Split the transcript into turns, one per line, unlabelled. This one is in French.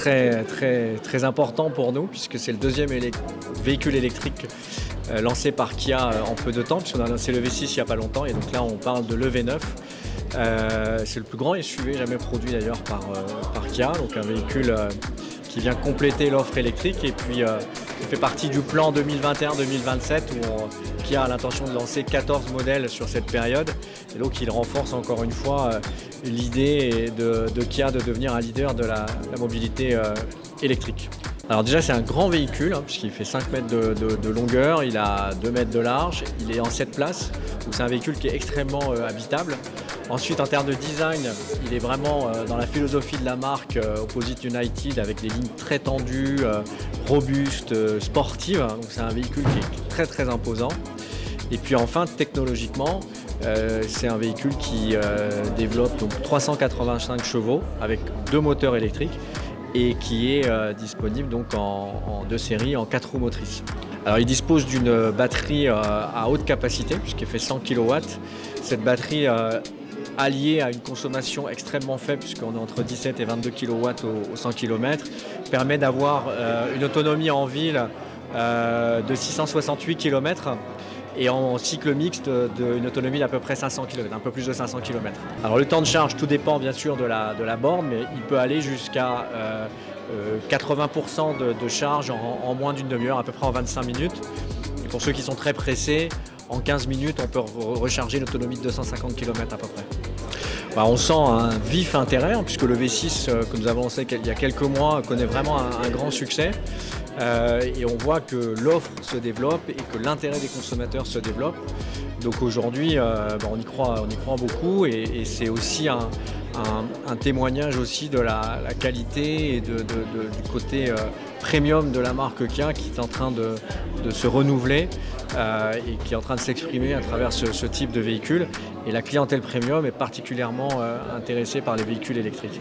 très important pour nous puisque c'est le deuxième véhicule électrique lancé par Kia en peu de temps, puisqu'on a lancé le V6 il n'y a pas longtemps et donc là on parle de l'EV9. C'est le plus grand SUV jamais produit d'ailleurs par Kia, donc un véhicule qui vient compléter l'offre électrique et puis il fait partie du plan 2021-2027 où Kia a l'intention de lancer 14 modèles sur cette période et donc il renforce encore une fois l'idée de Kia de devenir un leader de la mobilité électrique. Alors déjà c'est un grand véhicule puisqu'il fait 5 mètres de longueur, il a 2 mètres de large, il est en 7 places, donc c'est un véhicule qui est extrêmement habitable. Ensuite en termes de design, il est vraiment dans la philosophie de la marque Opposite United avec des lignes très tendues, robustes, sportives, donc c'est un véhicule qui est très imposant. Et puis enfin technologiquement, c'est un véhicule qui développe donc 385 chevaux avec 2 moteurs électriques et qui est disponible donc en 2 séries en 4 roues motrices. Alors il dispose d'une batterie à haute capacité puisqu'elle fait 100 kW. Cette batterie alliée à une consommation extrêmement faible puisqu'on est entre 17 et 22 kW au 100 km permet d'avoir une autonomie en ville de 668 km et en cycle mixte d'une autonomie d'à peu près 500 km, un peu plus de 500 km. Alors le temps de charge, tout dépend bien sûr de la borne, mais il peut aller jusqu'à 80% de charge en moins d'une demi-heure, à peu près en 25 minutes. Et pour ceux qui sont très pressés, en 15 minutes, on peut recharger une autonomie de 250 km à peu près. On sent un vif intérêt, puisque le V6 que nous avons lancé il y a quelques mois connaît vraiment un grand succès. Et on voit que l'offre se développe et que l'intérêt des consommateurs se développe. Donc aujourd'hui, on y croit beaucoup et c'est aussi un témoignage aussi de la qualité et du côté premium de la marque Kia qui est en train de se renouveler et qui est en train de s'exprimer à travers ce type de véhicule. Et la clientèle premium est particulièrement intéressée par les véhicules électriques.